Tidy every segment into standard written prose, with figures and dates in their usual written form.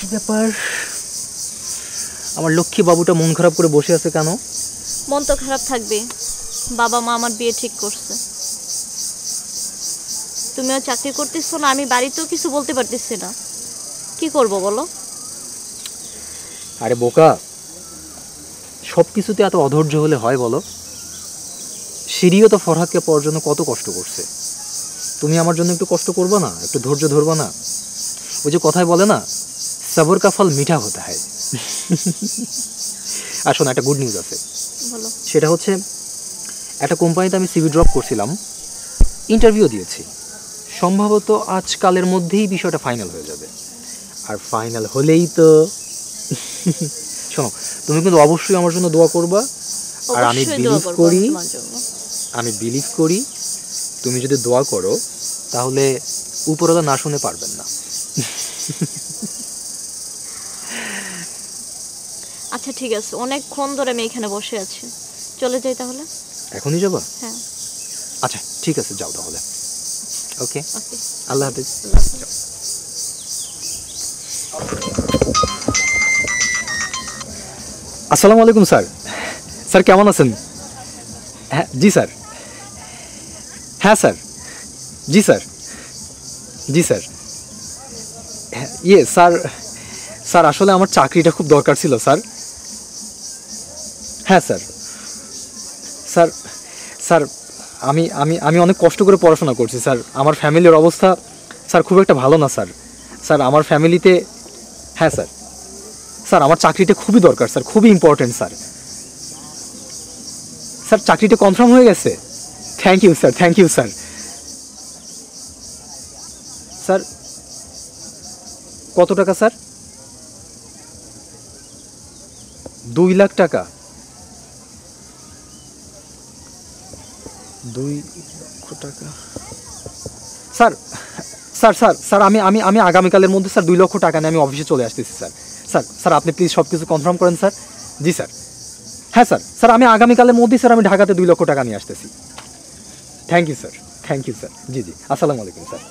কি ব্যাপার, আমার লক্ষ্মী বাবুটা মন খারাপ করে বসে আছে কেন? মন তো খারাপ থাকবে, বাবা মা আমার বিয়ে ঠিক করছে। তুমিও চাকরি করতেছো না, আমি বাড়িতেও কিছু বলতে পারতেছি না, কি করব বলো? আরে বোকা, সব কিছুতে এত অধৈর্য হলে হয় বলো? সিঁড়িও তো ফরহাদকে পাওয়ার জন্য কত কষ্ট করছে, তুমি আমার জন্য একটু কষ্ট করবে না? একটু ধৈর্য ধরবা না? ওই যে কথায় বলে না, সবর কা ফল মিঠা হতে হয়। আর শোনো, একটা গুড নিউজ আছে। বলো। সেটা হচ্ছে, একটা কোম্পানিতে আমি সিভি ড্রপ করছিলাম, ইন্টারভিউ দিয়েছি। সম্ভবত আজকালের মধ্যেই বিষয়টা ফাইনাল হয়ে যাবে। আর ফাইনাল হলেই তো শোনো, তুমি কিন্তু অবশ্যই আমার জন্য দোয়া করবা। আর আমি বিলিভ করি তুমি যদি দোয়া করো তাহলে উপরওয়ালা না শুনে পারবেন না। আচ্ছা ঠিক আছে, অনেকক্ষণ ধরে আমি এখানে বসে আছি, চলে যাই তাহলে। এখনই যাবা? হ্যাঁ। আচ্ছা ঠিক আছে, যাও তাহলে। ওকে, আল্লাহ হাফেজ। আসসালামু আলাইকুম স্যার। স্যার কেমন আছেন? হ্যাঁ জি স্যার। হ্যাঁ স্যার। জি স্যার। জি স্যার। ইয়ে স্যার, স্যার আসলে আমার চাকরিটা খুব দরকার ছিল স্যার। হ্যাঁ স্যার। স্যার স্যার আমি আমি আমি অনেক কষ্ট করে পড়াশোনা করছি স্যার। আমার ফ্যামিলির অবস্থা স্যার খুব একটা ভালো না স্যার। স্যার আমার ফ্যামিলিতে, হ্যাঁ স্যার, স্যার আমার চাকরিটা খুবই দরকার স্যার, খুবই ইম্পর্টেন্ট স্যার। স্যার চাকরিটা কনফার্ম হয়ে গেছে? Thank you sir, thank you sir. Sir কত টাকা স্যার? 2 লাখ টাকা? 2 লক্ষ টাকা? স্যার স্যার স্যার স্যার আমি আমি আমি আগামীকালের মধ্যে স্যার 2 লক্ষ টাকা নিয়ে আমি অফিসে চলে আসতেছি স্যার। স্যার স্যার আপনি প্লিজ সব কিছু কনফার্ম করেন স্যার। জি স্যার। হ্যাঁ স্যার, স্যার আমি আগামীকালের মধ্যেই স্যার আমি ঢাকাতে 2 লক্ষ টাকা নিয়ে আসতেছি। Thank you sir, thank you sir. জি জি, আসসালামু আলাইকুম স্যার।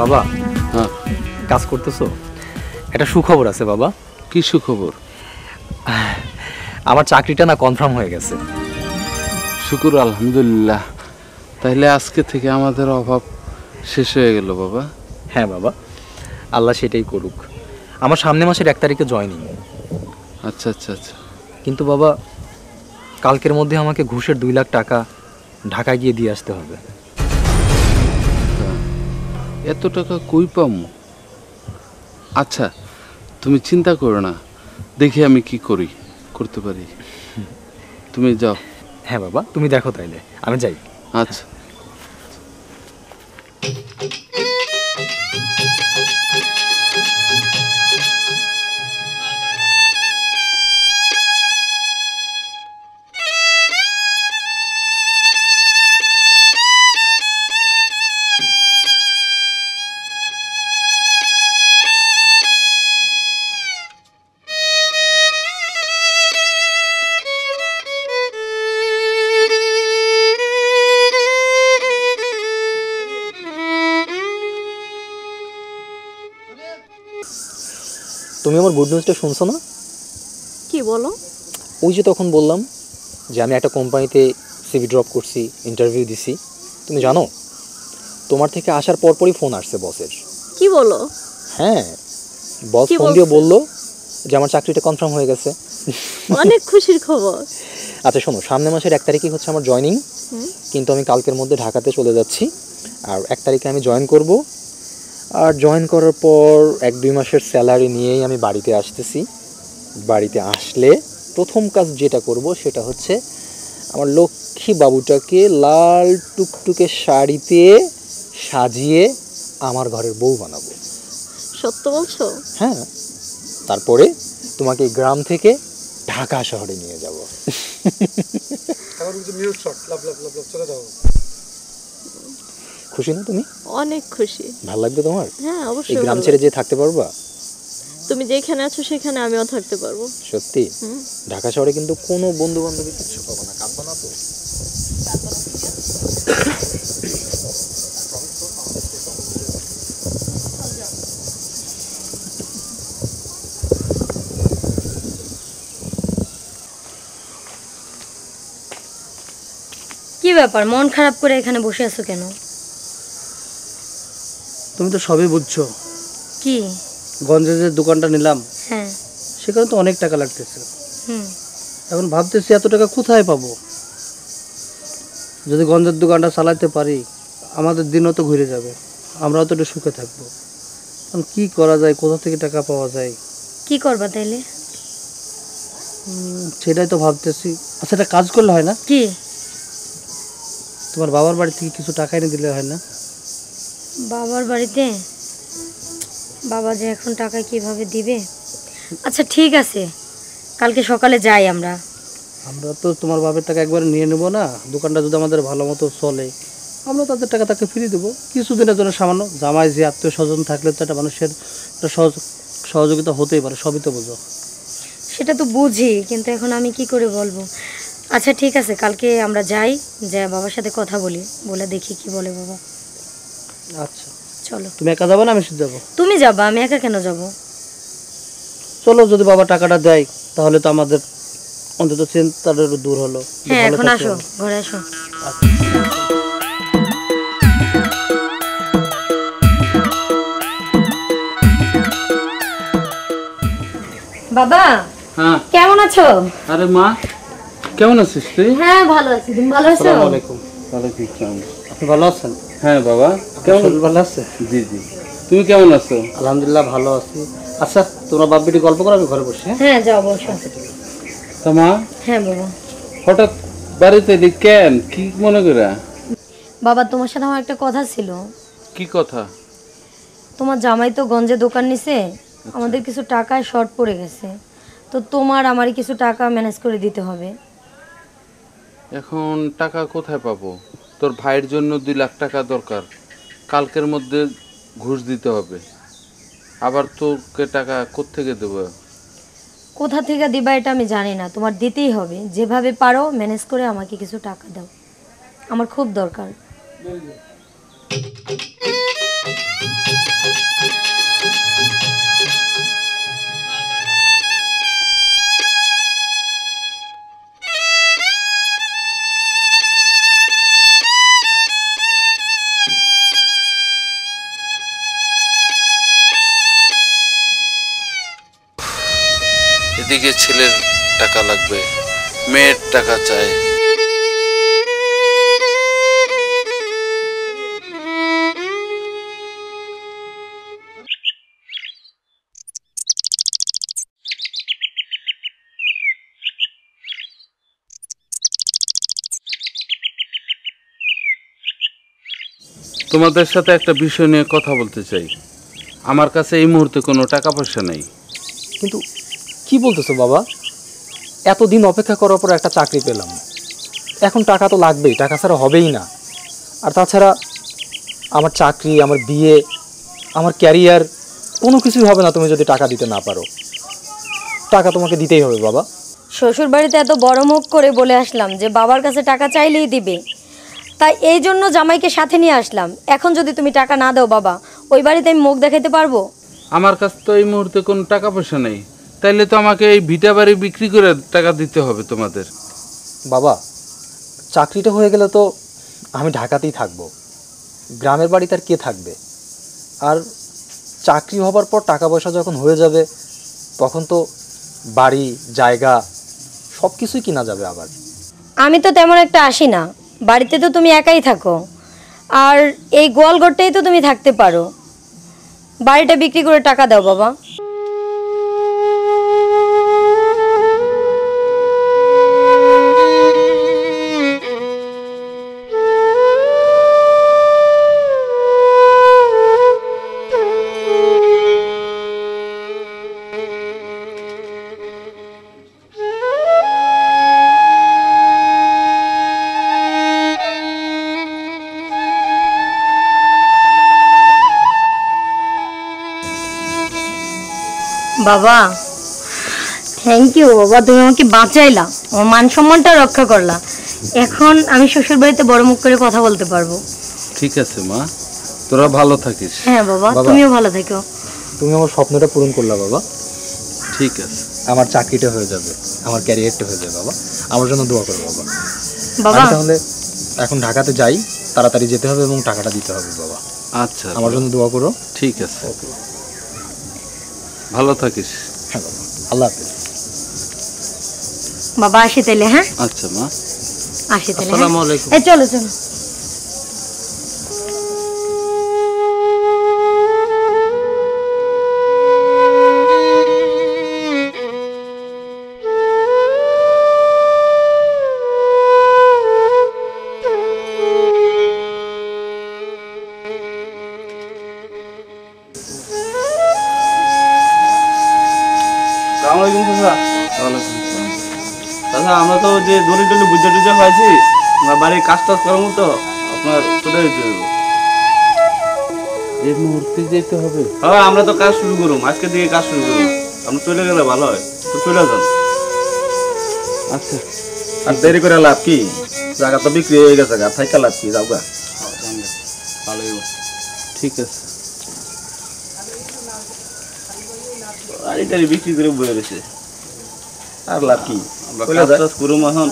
বাবা, হ্যাঁ কাজ করতেছো? একটা সুখবর আছে বাবা। কি সুখবর? আমার চাকরিটা না কনফার্ম হয়ে গেছে। শুকুর আলহামদুলিল্লাহ। তাহলে আজকে থেকে আমাদের অভাব শেষ হয়ে গেল বাবা। হ্যাঁ বাবা, আল্লাহ সেটাই করুক। আমার সামনে মাসের 1 তারিখে জয়েনিং। আচ্ছা আচ্ছা আচ্ছা। কিন্তু বাবা, কালকের মধ্যে আমাকে ঘুষের 2 লাখ টাকা ঢাকায় গিয়ে দিয়ে আসতে হবে। এত টাকা কই পামু? আচ্ছা তুমি চিন্তা করো না, দেখি আমি কি করতে পারি। তুমি যাও। হ্যাঁ বাবা, তুমি দেখো তাইলে, আমি যাই। আচ্ছা। তুমি আমার গুড নিউজটা শুনছো না? কি বলো? ওই যে তখন বললাম যে আমি একটা কোম্পানিতে সিভি ড্রপ করছি, ইন্টারভিউ দিছি। তুমি জানো, তোমার থেকে আসার পরপরই ফোন আসছে বসের। কি বলো? হ্যাঁ, বস ফোন দিয়ে বললো যে আমার চাকরিটা কনফার্ম হয়ে গেছে। অনেক খুশির খবর। আচ্ছা শোনো, সামনের মাসের 1 তারিখে হচ্ছে আমার জয়েনিং, কিন্তু আমি কালকের মধ্যে ঢাকাতে চলে যাচ্ছি। আর 1 তারিখে আমি জয়েন করব। আর জয়েন করার পর 1-2 মাসের স্যালারি নিয়েই আমি বাড়িতে আসতেছি। বাড়িতে আসলে প্রথম কাজ যেটা করব সেটা হচ্ছে আমার লক্ষ্মী বাবুটাকে লাল টুকটুকে শাড়িতে সাজিয়ে আমার ঘরের বউ বানাবো। সত্য বলছো? হ্যাঁ, তারপরে তোমাকে গ্রাম থেকে ঢাকা শহরে নিয়ে যাব। খুশি না তুমি? অনেক খুশি। ভালো লাগবে তোমার? হ্যাঁ এই অবশ্যই। গ্রাম ভালো ছেড়ে লাগবে। যে থাকতে পারবা? তুমি যেখানে আছো সেখানে আমিও থাকতে পারবো। সত্যি? ঢাকা শহরে কিন্তু কোনো বন্ধু বান্ধবী কিছু পাবো না, কাঁদবা না তো? কি ব্যাপার, মন খারাপ করে এখানে বসে আছো কেন? তুমি তো সবই বুঝছো। কি? গঞ্জে যে দোকানটা নিলাম হ্যাঁ। সেখানে তো অনেক টাকা লাগতেছে। হুম। এখন ভাবতেছি এত টাকা কোথায় পাবো। যদি গঞ্জের দোকানটা চালাতে পারি আমাদের দিনও তো ঘুরে যাবে, আমরাও তো একটু সুখে থাকবো। এখন কি করা যায়, কোথা থেকে টাকা পাওয়া যায় কি করবা তাইলে? সেটাই তো ভাবতেছি। আচ্ছা, একটা কাজ করলে হয় না? কি? তোমার বাবার বাড়ি থেকে কিছু টাকা এনে দিলে হয় না? বাবার বাড়িতে? বাবা যে এখন টাকা কিভাবে দিবে। আচ্ছা ঠিক আছে, কালকে সকালে যাই আমরা। আমরা তো তোমার বাবার টাকা একবারে নিয়ে নেবো না, দোকানটা যদি আমাদের ভালো মতো চলে আমরা তাদের টাকা তাকে ফিরিয়ে দেবো কিছুদিনের জন্য। সামান্য জামাই যে আত্মীয় স্বজন থাকলে তো একটা মানুষের একটা সহযোগিতা হতেই পারে, সবই তো বুঝো। সেটা তো বুঝি, কিন্তু এখন আমি কি করে বলবো। আচ্ছা ঠিক আছে, কালকে আমরা যাই, যে বাবার সাথে কথা বলি, বলে দেখি কি বলে বাবা। আচ্ছা চলো। তুমি একা যাবো না আমি সাথে যাবো? তুমি যাবা, আমি একা কেন যাব? চলো, যদি বাবা টাকাটা দেয় তাহলে তো আমাদের অন্তত চিন্তাটা একটু দূর হলো। হ্যাঁ ভালো এখন থাকতে আসো, হবে। ঘরে আসো। বাবা হ্যাঁ। কেমন আছো? আরে মা, কেমন আছিস তুই? হ্যাঁ ভালো আছি, তুমি ভালো আছো? আসসালামু আলাইকুম। ওয়ালাইকুম আসসালাম। আপনি ভালো আছেন? হ্যাঁ বাবা, কেমন? শরীর ভালো আছে? জি জি। তুমি কেমন আছো? আলহামদুলিল্লাহ ভালো আছি। আচ্ছা, তোমরা বাপ বেটি গল্প করো, আমি ঘরে বসে। হ্যাঁ হ্যাঁ যাও বসো। তা মা, হ্যাঁ বাবা। হঠাৎ বাড়িতে এলি কেন? কি মনে করে? বাবা তোমার সাথে আমার একটা কথা ছিল। কি কথা? তোমার জামাই তো গঞ্জে দোকান নিছে, আমাদের কিছু টাকায় শর্ট পড়ে গেছে, তো তোমার আমারই কিছু টাকা ম্যানেজ করে দিতে হবে। এখন টাকা কোথায় পাবো? তোর ভাইয়ের জন্য 2 লাখ টাকা দরকার, কালকের মধ্যে ঘুষ দিতে হবে। আবার তোকে টাকা কোত্থেকে দেবো? কোথা থেকে দিবা এটা আমি জানি না, তোমার দিতেই হবে। যেভাবে পারো ম্যানেজ করে আমাকে কিছু টাকা দাও, আমার খুব দরকার। এদিকে ছেলের টাকা লাগবে, মেয়ের টাকা চাই। তোমাদের সাথে একটা বিষয় নিয়ে কথা বলতে চাই। আমার কাছে এই মুহূর্তে কোনো টাকা পয়সা নেই। কিন্তু কি বলতেছো বাবা? এতদিন অপেক্ষা করার পর একটা চাকরি পেলাম, এখন টাকা তো লাগবেই, টাকা ছাড়া হবেই না। আর তাছাড়া আমার চাকরি, আমার বিয়ে, আমার ক্যারিয়ার কোনো কিছুই হবে না তুমি যদি টাকা দিতে না পারো। টাকা তোমাকে দিতেই হবে বাবা। শ্বশুর বাড়িতে এত বড় মুখ করে বলে আসলাম যে বাবার কাছে টাকা চাইলেই দিবে, তাই এই জন্য জামাইকে সাথে নিয়ে আসলাম। এখন যদি তুমি টাকা না দাও বাবা, ওই বাড়িতে আমি মুখ দেখাতে পারবো? আমার কাছে তো এই মুহূর্তে কোনো টাকা পয়সা নেই, তাইলে তো আমাকে এই ভিটা বাড়ি বিক্রি করে টাকা দিতে হবে তোমাদের। বাবা, চাকরিটা হয়ে গেলে তো আমি ঢাকাতেই থাকবো, গ্রামের বাড়িতে আর কে থাকবে? আর চাকরি হবার পর টাকা পয়সা যখন হয়ে যাবে তখন তো বাড়ি জায়গা সব কিছুই কিনা যাবে আবার। আমি তো তেমন একটা আসি না, বাড়িতে তো তুমি একাই থাকো, আর এই গোয়ালঘরটাই তো তুমি থাকতে পারো। বাড়িটা বিক্রি করে টাকা দাও বাবা। বাবা থ্যাংক ইউ বাবা, তুমি আমাকে বাঁচাইলা, আমার মান সম্মানটা রক্ষা করলা। এখন আমি শ্বশুর বাড়িতে বড় মুখ করে কথা বলতে পারবো। ঠিক আছে মা, তোরা ভালো থাকিস। হ্যাঁ বাবা, বাবা। তুমিও ভালো থেকো। তুমি আমার স্বপ্নটা পূরণ করলা বাবা। ঠিক আছে। আমার চাকরিটা হয়ে যাবে, আমার ক্যারিয়ারটা হয়ে যাবে বাবা। আমার জন্য দোয়া করো বাবা। বাবা আমি তাহলে এখন ঢাকাতে যাই, তাড়াতাড়ি যেতে হবে এবং টাকাটা দিতে হবে বাবা। আচ্ছা, আমার জন্য দোয়া করো। ঠিক আছে, ভালো থাকিস। হ্যাঁ বাবা, আল্লাহ হাফেজ। বাবা আসি তাইলে। হ্যাঁ আচ্ছা মা, আসি তাইলে। আসসালামু আলাইকুম। এই চলো চলো। আসসালামু আলাইকুম চাচা। ওয়ালাইকুম আসসালাম। চাচা আমরা তো যে দড়ি টলি বুঝে টুজে পাইছি, আমরা বাড়ির কাজ টাজ করার মতো আপনার চলে যেতে হবে। এই মুহূর্তে যেতে হবে? হ্যাঁ আমরা তো কাজ শুরু করুম, আজকে থেকে কাজ শুরু করুম। আপনি চলে গেলে ভালো হয়, তো চলে যান। আচ্ছা, আর দেরি করে লাভ কি? জায়গা তো বিক্রি হয়ে গেছে, গা থাইকা লাভ কি? যাও গা। ভালোই হবে। ঠিক আছে। গাড়ি টাড়ি বিক্রি করে বয়ে রয়েছে, আর লাভ কি? আমরা কইলা কাজ যায়। টাজ করুম এখন।